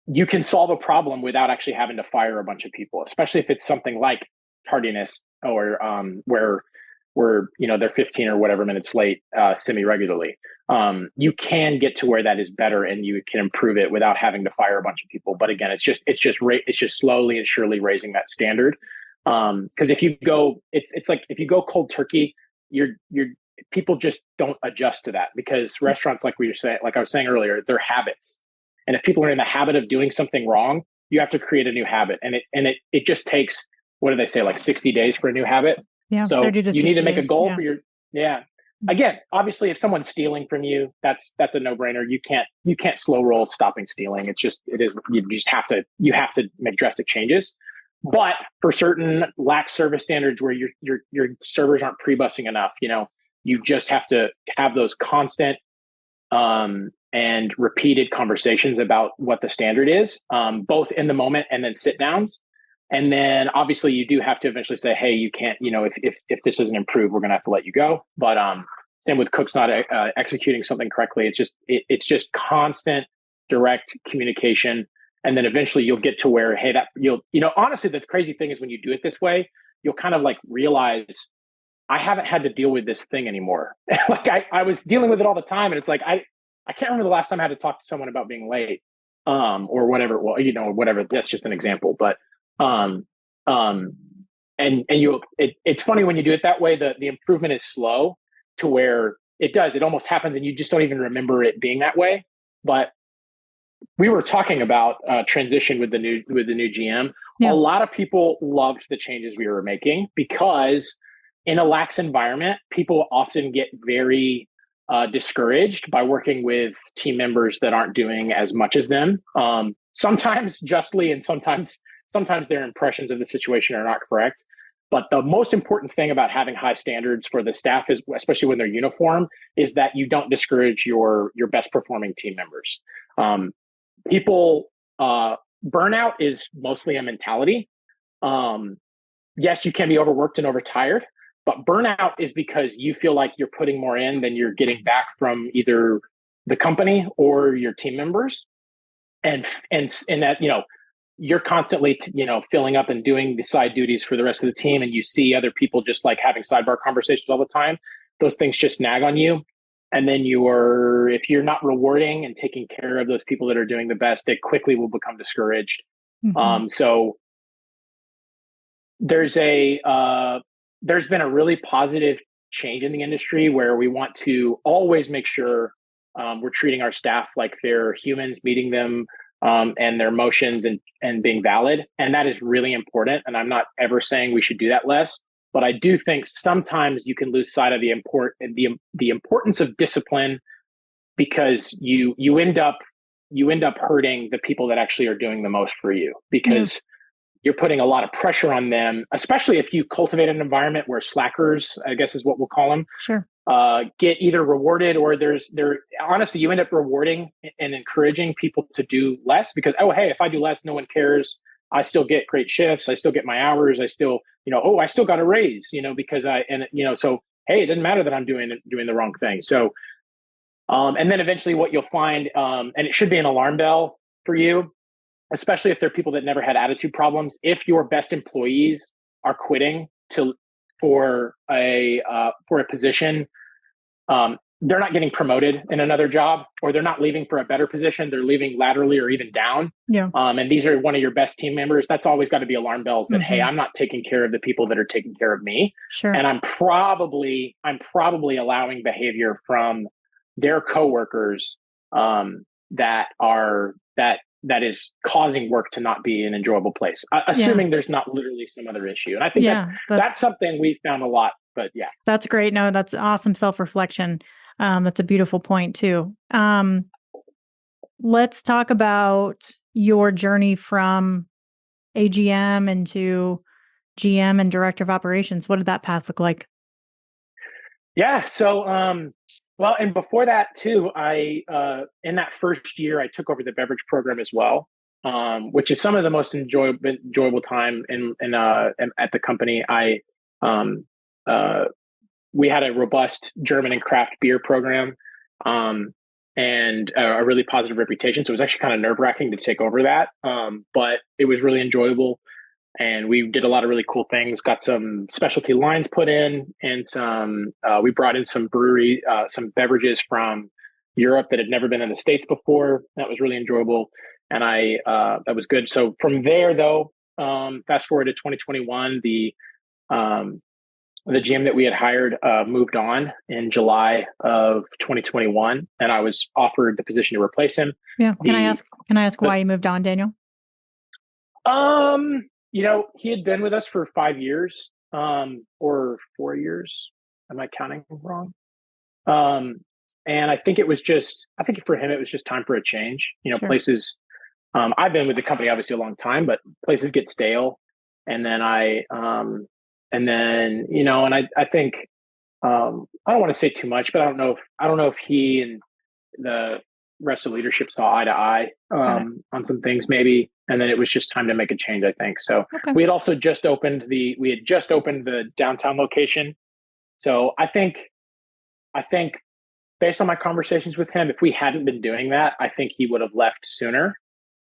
[SPEAKER 2] you can solve a problem without actually having to fire a bunch of people, especially if it's something like tardiness or where they're 15 or whatever minutes late semi-regularly. You can get to where that is better and you can improve it without having to fire a bunch of people. But again, it's just slowly and surely raising that standard. Because if you go, it's like if you go cold turkey, you're people just don't adjust to that, because restaurants, like I was saying earlier, they're habits. And if people are in the habit of doing something wrong, you have to create a new habit. And it just takes, what do they say, like 60 days for a new habit?
[SPEAKER 3] Yeah.
[SPEAKER 2] So you need to make a goal
[SPEAKER 3] for
[SPEAKER 2] your, Again, obviously, if someone's stealing from you, that's a no-brainer. You can't slow roll stopping stealing. You have to make drastic changes. But for certain lax service standards where your servers aren't pre-bussing enough, you just have to have those constant and repeated conversations about what the standard is, both in the moment and then sit downs. And then obviously you do have to eventually say, hey, you can't, if this doesn't improve, we're going to have to let you go. But same with cooks not executing something correctly. It's just constant direct communication. And then eventually you'll get to where, hey, honestly, the crazy thing is when you do it this way, you'll kind of like realize, I haven't had to deal with this thing anymore. Like I was dealing with it all the time. And it's like, I can't remember the last time I had to talk to someone about being late or whatever. Well, whatever, that's just an example. But it's funny when you do it that way, the improvement is slow to where it almost happens and you just don't even remember it being that way. But we were talking about transition with the new GM. Yeah. A lot of people loved the changes we were making because in a lax environment, people often get very discouraged by working with team members that aren't doing as much as them. Sometimes justly, and sometimes their impressions of the situation are not correct. But the most important thing about having high standards for the staff is, especially when they're uniform, is that you don't discourage your best performing team members. Burnout is mostly a mentality. Yes, you can be overworked and overtired, but burnout is because you feel like you're putting more in than you're getting back from either the company or your team members. And that, you're constantly, filling up and doing the side duties for the rest of the team. And you see other people just like having sidebar conversations all the time. Those things just nag on you. And then if you're not rewarding and taking care of those people that are doing the best, they quickly will become discouraged. Mm-hmm. So there's been a really positive change in the industry where we want to always make sure we're treating our staff like they're humans, meeting them and their emotions and being valid. And that is really important. And I'm not ever saying we should do that less, but I do think sometimes you can lose sight of the importance of discipline because you end up hurting the people that actually are doing the most for you because you're putting a lot of pressure on them, especially if you cultivate an environment where slackers, I guess is what we'll call them,
[SPEAKER 3] sure,
[SPEAKER 2] get either rewarded or honestly, you end up rewarding and encouraging people to do less because, oh, hey, if I do less, no one cares. I still get great shifts. I still get my hours. I still, I still got a raise, because so, hey, it doesn't matter that I'm doing the wrong thing. So, and then eventually what you'll find, and it should be an alarm bell for you, especially if they're people that never had attitude problems. If your best employees are quitting for a position, they're not getting promoted in another job, or they're not leaving for a better position. They're leaving laterally or even down. Yeah. And these are one of your best team members. That's always got to be alarm bells that, mm-hmm. Hey, I'm not taking care of the people that are taking care of me.
[SPEAKER 3] Sure.
[SPEAKER 2] And I'm probably allowing behavior from their coworkers that that is causing work to not be an enjoyable place, assuming there's not literally some other issue. And I think that's something we found a lot. But yeah,
[SPEAKER 3] that's great. No, that's awesome self-reflection. That's a beautiful point too. Let's talk about your journey from AGM into GM and director of operations. What did that path look like?
[SPEAKER 2] Yeah. So, well, and before that too, I in that first year, I took over the beverage program as well, which is some of the most enjoyable time at the company. We had a robust German and craft beer program, and a really positive reputation. So it was actually kind of nerve-wracking to take over that, but it was really enjoyable. And we did a lot of really cool things, got some specialty lines put in, and we brought in some some beverages from Europe that had never been in the States before. That was really enjoyable. And that was good. So from there though, fast forward to 2021, the GM that we had hired moved on in July of 2021, and I was offered the position to replace him.
[SPEAKER 3] Yeah. Can I ask why you moved on, Daniel?
[SPEAKER 2] He had been with us for 5 years, or 4 years. Am I counting wrong? And I think for him, it was just time for a change.
[SPEAKER 3] Sure.
[SPEAKER 2] Places, I've been with the company obviously a long time, but places get stale. And then I think, I don't want to say too much, but I don't know if he and the rest of leadership saw eye to eye on some things maybe, and then it was just time to make a change, I think. So we had also just opened the downtown location. So I think based on my conversations with him, if we hadn't been doing that, I think he would have left sooner.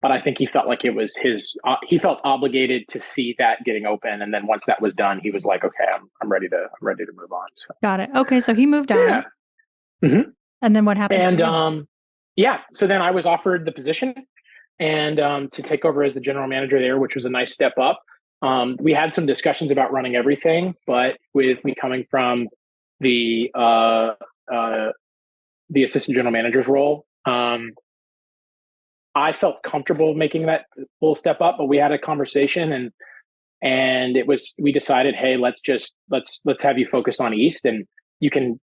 [SPEAKER 2] But I think he felt like it was he felt obligated to see that getting open, and then once that was done, he was like, okay, I'm ready to move on. So.
[SPEAKER 3] Got it. Okay, so he moved on.
[SPEAKER 2] Yeah. Mm-hmm.
[SPEAKER 3] And then what happened?
[SPEAKER 2] And so then I was offered the position and to take over as the general manager there, which was a nice step up. We had some discussions about running everything, but with me coming from the assistant general manager's role, I felt comfortable making that full step up. But we had a conversation, and we decided, hey, let's have you focus on East, and you can,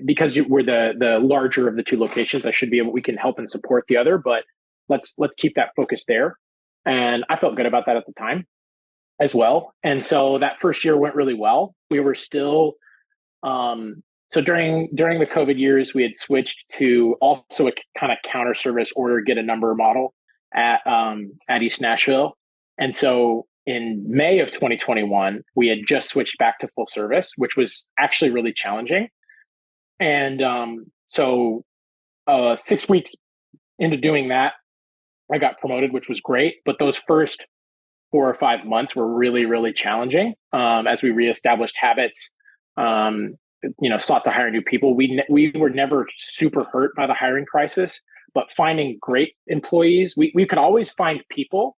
[SPEAKER 2] because we're the larger of the two locations, we can help and support the other, but let's keep that focus there. And I felt good about that at the time as well. And so that first year went really well. We were still, so during the COVID years, we had switched to also a kind of counter service order, get a number model at East Nashville. And so in May of 2021, we had just switched back to full service, which was actually really challenging. And so 6 weeks into doing that, I got promoted, which was great. But those first 4 or 5 months were really, really challenging as we reestablished habits, sought to hire new people. We were never super hurt by the hiring crisis, but finding great employees, we could always find people,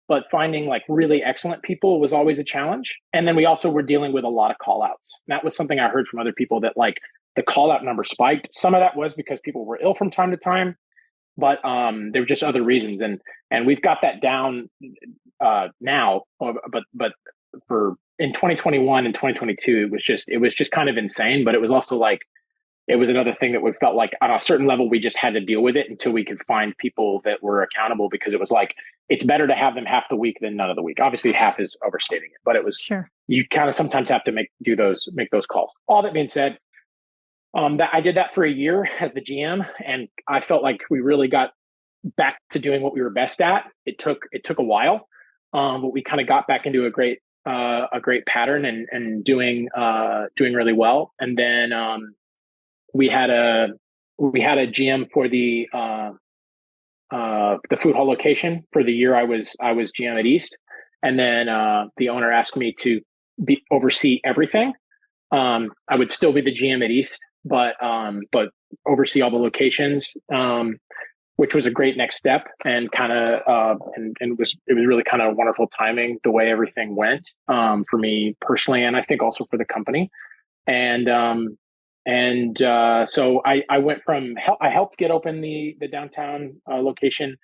[SPEAKER 2] but finding like really excellent people was always a challenge. And then we also were dealing with a lot of call outs. That was something I heard from other people, that like the call out number spiked. Some of that was because people were ill from time to time, but there were just other reasons. And we've got that down now, but for in 2021 and 2022, it was just kind of insane, but it was also like, it was another thing that we felt like on a certain level, we just had to deal with it until we could find people that were accountable, because it was like, it's better to have them half the week than none of the week. Obviously half is overstating it, but it was,
[SPEAKER 3] sure.
[SPEAKER 2] You kind of sometimes have to make those calls. All that being said, that I did that for a year as the GM, and I felt like we really got back to doing what we were best at. It took a while, but we kind of got back into a great pattern and doing really well. And then we had a GM for the food hall location for the year I was GM at East, and then the owner asked me to oversee everything. I would still be the GM at East, but oversee all the locations, which was a great next step, and kind of and it was really kind of wonderful timing the way everything went for me personally, and I think also for the company. And so I went from I helped get open the downtown location,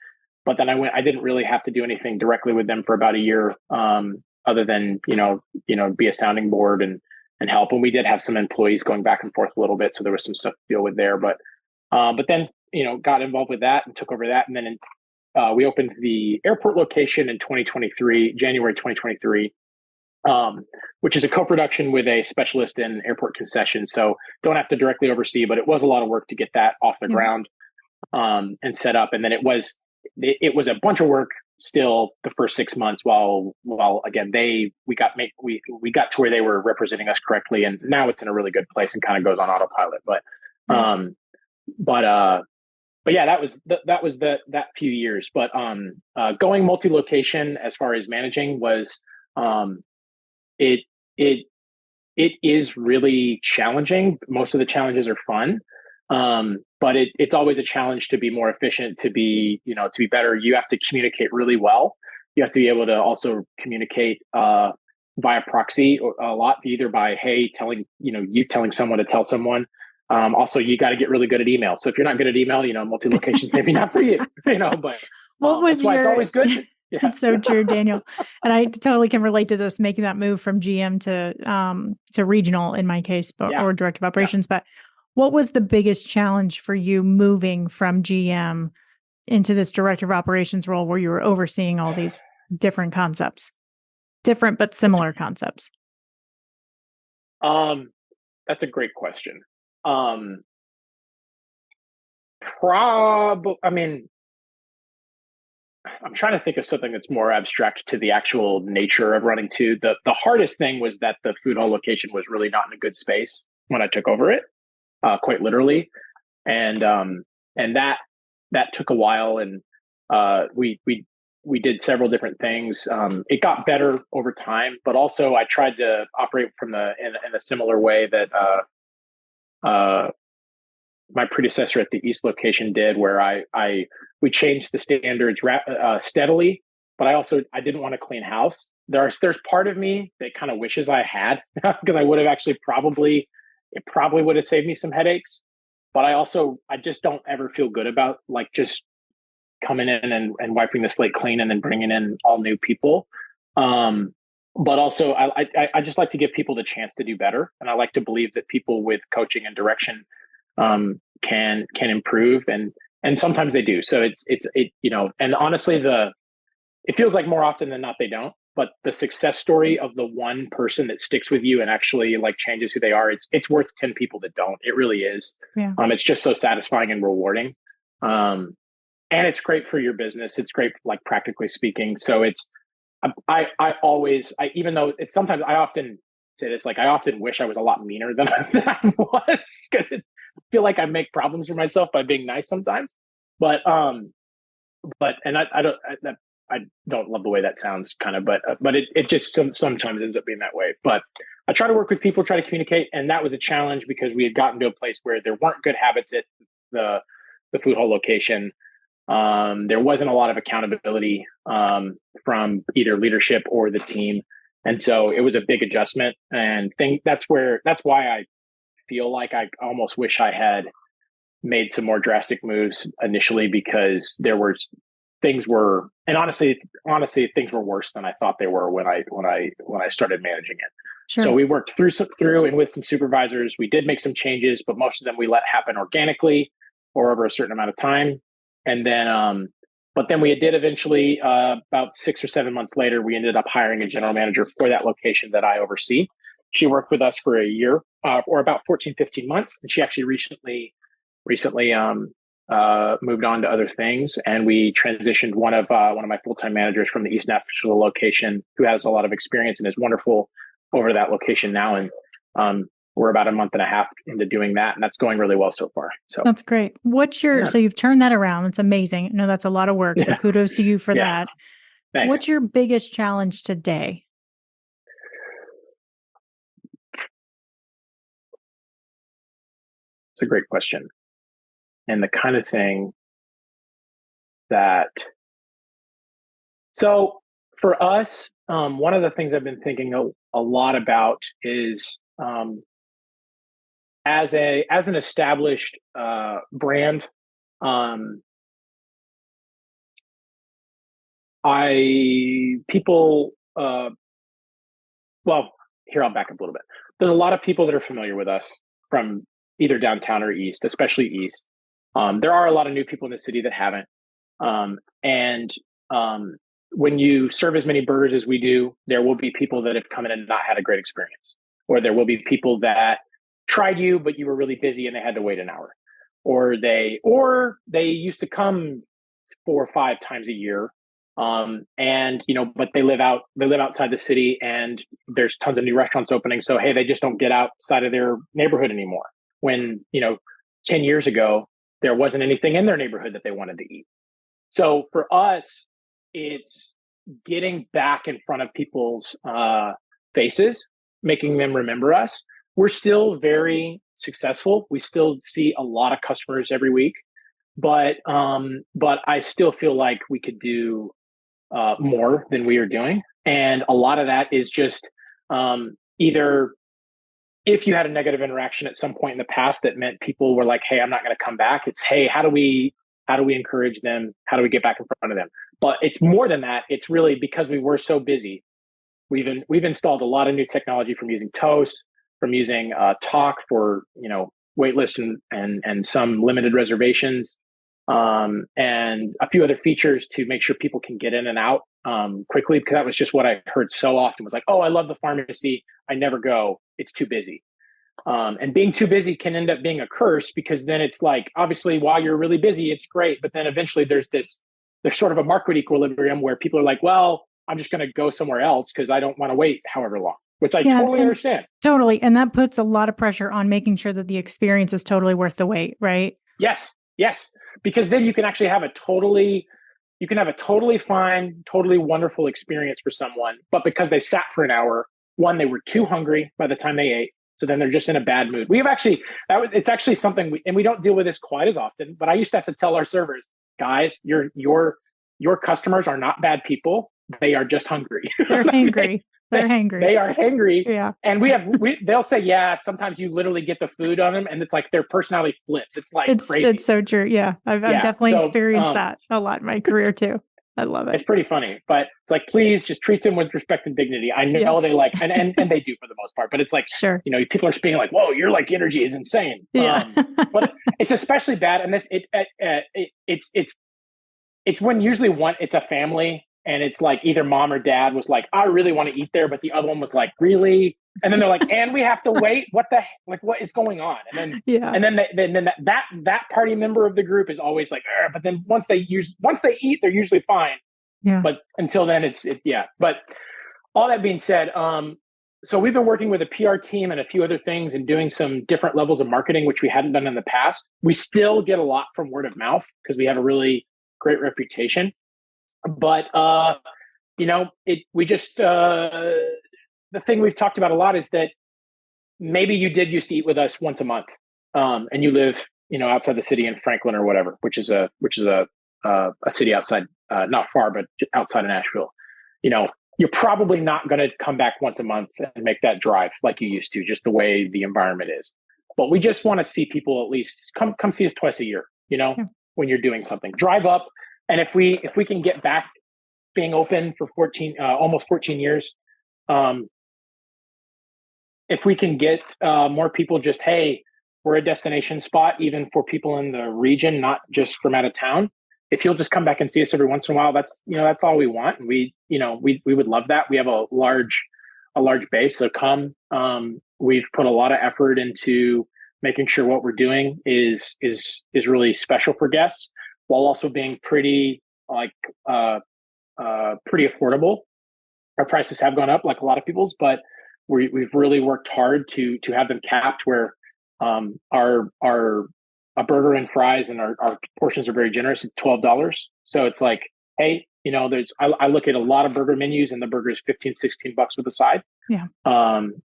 [SPEAKER 2] but then I didn't really have to do anything directly with them for about a year, other than, be a sounding board and help. And we did have some employees going back and forth a little bit. So there was some stuff to deal with there, but then, got involved with that and took over that. And then we opened the airport location in January 2023, which is a co-production with a specialist in airport concessions. So don't have to directly oversee, but it was a lot of work to get that off the ground and set up. And then it was a bunch of work still the first 6 months while again, we got to where they were representing us correctly. And now it's in a really good place and kind of goes on autopilot. But yeah, that was that few years. But going multi-location as far as managing was, it is really challenging. Most of the challenges are fun. But it's always a challenge to be more efficient, to be better. You have to communicate really well. You have to be able to also communicate via proxy a lot, either by, hey, you telling someone to tell someone. Also, you got to get really good at email. So if you're not good at email, multi-locations maybe not for you, but that's why it's always good. Yeah.
[SPEAKER 3] That's so true, Daniel. And I totally can relate to this, making that move from GM to regional in my case, or director of operations. But what was the biggest challenge for you moving from GM into this director of operations role where you were overseeing all these different concepts, different but similar concepts?
[SPEAKER 2] That's a great question. I'm trying to think of something that's more abstract to the actual nature of running two. The hardest thing was that the food hall location was really not in a good space when I took over it, quite literally. And that took a while, and we did several different things. It got better over time, but also I tried to operate in a similar way that my predecessor at the East location did, where we changed the standards steadily, but I didn't want to clean house. There's part of me that kind of wishes I had, because I would have actually it probably would have saved me some headaches. But I just don't ever feel good about just coming in and wiping the slate clean and then bringing in all new people. But also I just like to give people the chance to do better. And I like to believe that people with coaching and direction can improve, and sometimes they do. So and honestly, it feels like more often than not they don't. But the success story of the one person that sticks with you and actually changes who they are, it's worth 10 people that don't. It really is.
[SPEAKER 3] Yeah.
[SPEAKER 2] It's just so satisfying and rewarding. And it's great for your business. It's great, practically speaking. So I even though it's sometimes, I often say this, I often wish I was a lot meaner than I was, because I feel like I make problems for myself by being nice sometimes. But I don't love the way that sounds, kind of, but it just sometimes ends up being that way. But I try to work with people, try to communicate, and that was a challenge because we had gotten to a place where there weren't good habits at the food hall location. There wasn't a lot of accountability from either leadership or the team. And so it was a big adjustment, and that's why I feel like I almost wish I had made some more drastic moves initially, because honestly, things were worse than I thought they were when I started managing it.
[SPEAKER 3] Sure.
[SPEAKER 2] So we worked through and with some supervisors. We did make some changes, but most of them we let happen organically or over a certain amount of time. And then, but then we did eventually, about 6 or 7 months later, we ended up hiring a general manager for that location that I oversee. She worked with us for a year, or about 14, 15 months. And she actually recently moved on to other things. And we transitioned one of my full-time managers from the East Nashville location, who has a lot of experience and is wonderful, over that location now. And we're about a month and a half into doing that, and that's going really well so far. So
[SPEAKER 3] that's great. So you've turned that around. It's amazing. No, that's a lot of work. So kudos to you for that.
[SPEAKER 2] Thanks.
[SPEAKER 3] What's your biggest challenge today?
[SPEAKER 2] It's a great question. And the kind of thing so for us, one of the things I've been thinking a lot about is, as an established brand, people, well, here, I'll back up a little bit. There's a lot of people that are familiar with us from either downtown or east, especially east. There are a lot of new people in the city that haven't. And when you serve as many burgers as we do, there will be people that have come in and not had a great experience, or there will be people that tried you, but you were really busy and they had to wait an hour, or they used to come 4 or 5 times a year. And but they live outside the city, and there's tons of new restaurants opening. So, hey, they just don't get outside of their neighborhood anymore. When, 10 years ago, there wasn't anything in their neighborhood that they wanted to eat. So for us, it's getting back in front of people's faces, making them remember us. We're still very successful. We still see a lot of customers every week, but I still feel like we could do more than we are doing. And a lot of that is just either if you had a negative interaction at some point in the past that meant people were like, hey, I'm not going to come back. It's, hey, how do we encourage them? How do we get back in front of them? But it's more than that. It's really because we were so busy. We've installed a lot of new technology, from using Toast, from using Talk for, waitlist and some limited reservations, and a few other features to make sure people can get in and out quickly, because that was just what I heard so often, was like, oh, I love the pharmacy, I never go, it's too busy. And being too busy can end up being a curse, because then it's like, obviously, while you're really busy, it's great, but then eventually there's sort of a market equilibrium where people are like, well, I'm just going to go somewhere else because I don't want to wait however long, which I totally understand.
[SPEAKER 3] Totally. And that puts a lot of pressure on making sure that the experience is totally worth the wait, right?
[SPEAKER 2] Yes. Because then you can actually have a totally fine, totally wonderful experience for someone. But because they sat for an hour, one, they were too hungry by the time they ate. So then they're just in a bad mood. It's actually something we don't deal with this quite as often, but I used to have to tell our servers, guys, your customers are not bad people. They are just hungry.
[SPEAKER 3] They're hangry. They're hangry.
[SPEAKER 2] They are hangry.
[SPEAKER 3] Yeah.
[SPEAKER 2] And they'll say, yeah, sometimes you literally get the food on them and it's like their personality flips. It's like crazy.
[SPEAKER 3] It's so true. Yeah. I've definitely experienced that a lot in my career too. I love it.
[SPEAKER 2] It's pretty funny, but it's like, please just treat them with respect and dignity. I know they like, and they do for the most part, but it's like,
[SPEAKER 3] sure,
[SPEAKER 2] people are being like, whoa, your like energy is insane.
[SPEAKER 3] Yeah.
[SPEAKER 2] But it's especially bad. And it's when usually it's a family, and it's like either mom or dad was like, I really want to eat there, but the other one was like, really? And then they're like, and we have to wait. What is going on? And then that party member of the group is always like, but then once they eat, they're usually fine.
[SPEAKER 3] Yeah.
[SPEAKER 2] But until then, yeah. But all that being said, so we've been working with a PR team and a few other things and doing some different levels of marketing, which we hadn't done in the past. We still get a lot from word of mouth because we have a really great reputation. But the thing we've talked about a lot is that maybe you did used to eat with us once a month, and you live, outside the city in Franklin or whatever, which is a city outside, not far, but outside of Nashville. You're probably not going to come back once a month and make that drive like you used to, just the way the environment is. But we just want to see people at least come see us twice a year. When you're doing something, drive up. And if we can get back being open for almost 14 years, if we can get more people just, hey, we're a destination spot, even for people in the region, not just from out of town. If you'll just come back and see us every once in a while, that's all we want. And we would love that. We have a large base. So come, we've put a lot of effort into making sure what we're doing is really special for guests, while also being pretty affordable. Our prices have gone up like a lot of people's, but we've really worked hard to have them capped where our a burger and fries and our portions are very generous at $12. So it's like, hey, I look at a lot of burger menus and the burger is $15, $16 with a side.
[SPEAKER 3] Yeah.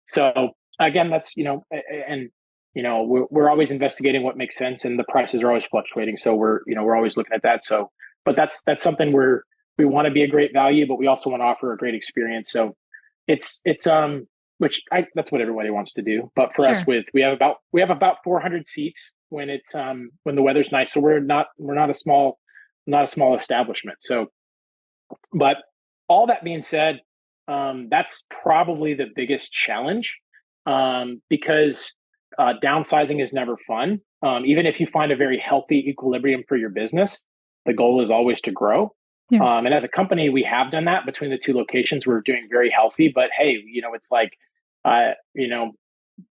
[SPEAKER 2] So again, that's, we're always investigating what makes sense, and the prices are always fluctuating. So we're always looking at that. So, but that's something where we want to be a great value, but we also want to offer a great experience. So it's that's what everybody wants to do. But for us, we have about 400 seats when it's when the weather's nice. So we're not a small establishment. So But all that being said, that's probably the biggest challenge, because downsizing is never fun. Even if you find a very healthy equilibrium for your business, the goal is always to grow.
[SPEAKER 3] Yeah.
[SPEAKER 2] And as a company, we have done that between the two locations. We're doing very healthy, but hey, it's like,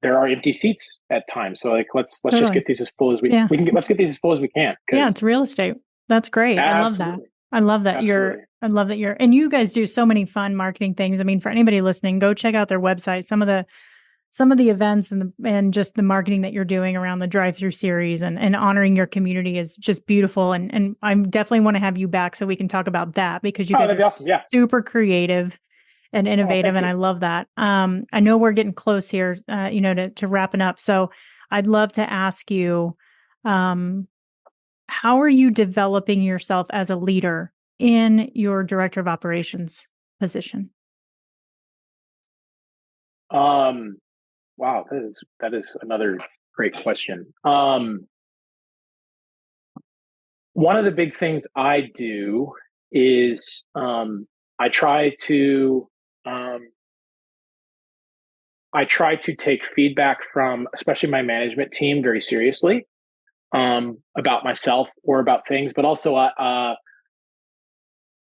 [SPEAKER 2] there are empty seats at times. So like, let's just
[SPEAKER 3] Totally.
[SPEAKER 2] get these as full as we
[SPEAKER 3] Yeah.
[SPEAKER 2] can get. Let's get these as full as we can.
[SPEAKER 3] Yeah, it's real estate. That's great. I love that.
[SPEAKER 2] Absolutely.
[SPEAKER 3] I love that
[SPEAKER 2] Absolutely.
[SPEAKER 3] and you guys do so many fun marketing things. I mean, for anybody listening, go check out their website. Some of the events and just the marketing that you're doing around the drive-through series and honoring your community is just beautiful. And I definitely want to have you back so we can talk about that, because you guys
[SPEAKER 2] that'd be
[SPEAKER 3] are
[SPEAKER 2] awesome. Yeah.
[SPEAKER 3] super creative and innovative.
[SPEAKER 2] thank
[SPEAKER 3] And
[SPEAKER 2] you.
[SPEAKER 3] I love that. I know we're getting close here, to wrapping up. So I'd love to ask you, how are you developing yourself as a leader in your director of operations position?
[SPEAKER 2] Wow, that is another great question. One of the big things I do is I try to take feedback from especially my management team very seriously, about myself or about things, but also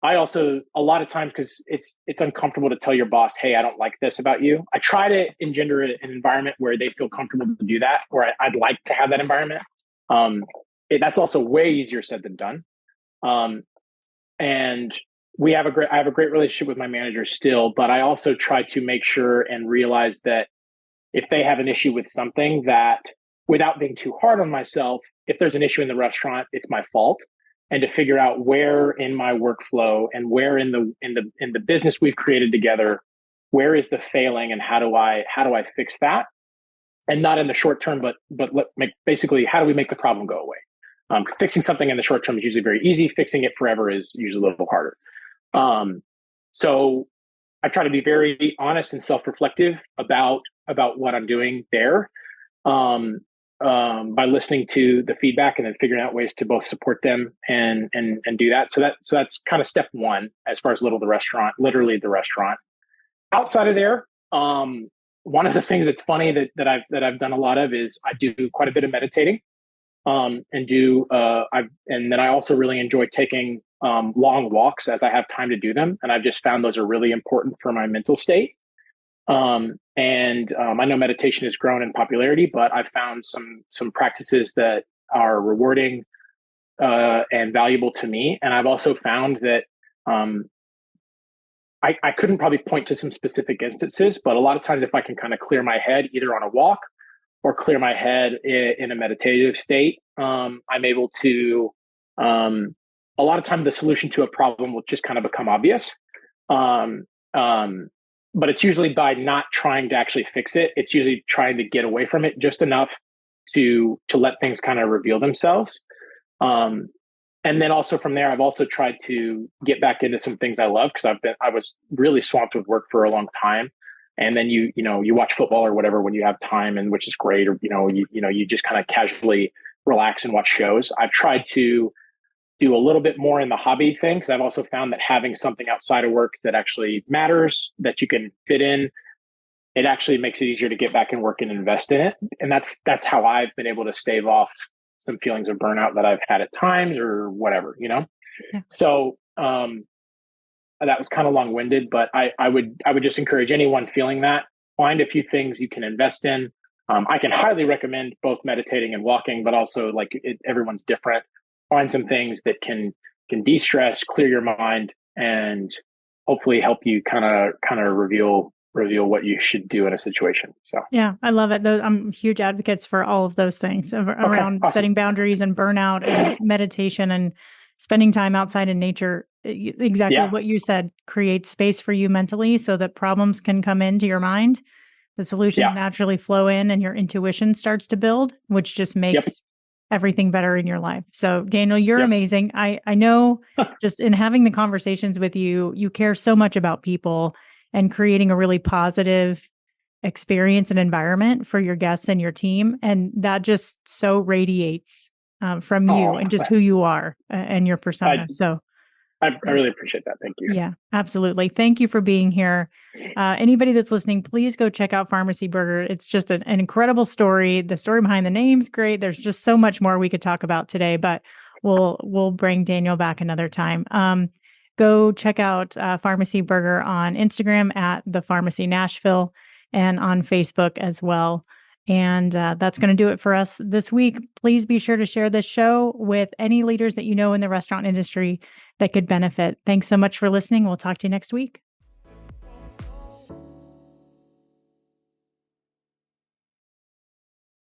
[SPEAKER 2] I also, a lot of times, because it's uncomfortable to tell your boss, hey, I don't like this about you. I try to engender an environment where they feel comfortable to do that, or I'd like to have that environment. That's also way easier said than done. And I have a great relationship with my managers still, but I also try to make sure and realize that if they have an issue with something, that without being too hard on myself, if there's an issue in the restaurant, it's my fault. And to figure out where in my workflow and where in the business we've created together, where is the failing, and how do I fix that? And not in the short term, but basically, how do we make the problem go away? Fixing something in the short term is usually very easy. Fixing it forever is usually a little harder. So I try to be very honest and self-reflective about what I'm doing there. By listening to the feedback and then figuring out ways to both support them and do that. So that's kind of step one as far as literally the restaurant. Outside of there, one of the things that's funny that I've done a lot of is I do quite a bit of meditating, and then I also really enjoy taking long walks as I have time to do them, and I've just found those are really important for my mental state. I know meditation has grown in popularity, but I've found some practices that are rewarding and valuable to me. And I've also found that I couldn't probably point to some specific instances, but a lot of times if I can kind of clear my head either on a walk or clear my head in a meditative state, I'm able to, a lot of time the solution to a problem will just kind of become obvious. But it's usually by not trying to actually fix it. It's usually trying to get away from it just enough to let things kind of reveal themselves. And then also from there, I've also tried to get back into some things I love, because I was really swamped with work for a long time. And then you watch football or whatever when you have time, and which is great. Or you just kind of casually relax and watch shows. I've tried to do a little bit more in the hobby thing, because I've also found that having something outside of work that actually matters, that you can fit in, it actually makes it easier to get back and work and invest in it. And that's how I've been able to stave off some feelings of burnout that I've had at times or whatever, Yeah. So that was kind of long-winded, but I would just encourage anyone feeling that, find a few things you can invest in. I can highly recommend both meditating and walking, but also everyone's different. Find some things that can de-stress, clear your mind, and hopefully help you kind of reveal what you should do in a situation. So
[SPEAKER 3] yeah, I love it. I'm huge advocates for all of those things around
[SPEAKER 2] awesome.
[SPEAKER 3] setting boundaries and burnout and meditation and spending time outside in nature. Exactly what you said, create space for you mentally so that problems can come into your mind. The solutions naturally flow in and your intuition starts to build, which just makes everything better in your life. So Daniel, you're amazing. I know just in having the conversations with you, you care so much about people and creating a really positive experience and environment for your guests and your team. And that just so radiates from you and just who you are and your persona. So
[SPEAKER 2] I really appreciate that. Thank you.
[SPEAKER 3] Yeah, absolutely. Thank you for being here. Anybody that's listening, please go check out Pharmacy Burger. It's just an incredible story. The story behind the name's great. There's just so much more we could talk about today, but we'll bring Daniel back another time. Go check out Pharmacy Burger on Instagram at The Pharmacy Nashville and on Facebook as well. And that's going to do it for us this week. Please be sure to share this show with any leaders that you know in the restaurant industry that could benefit. Thanks so much for listening. We'll talk to you next week.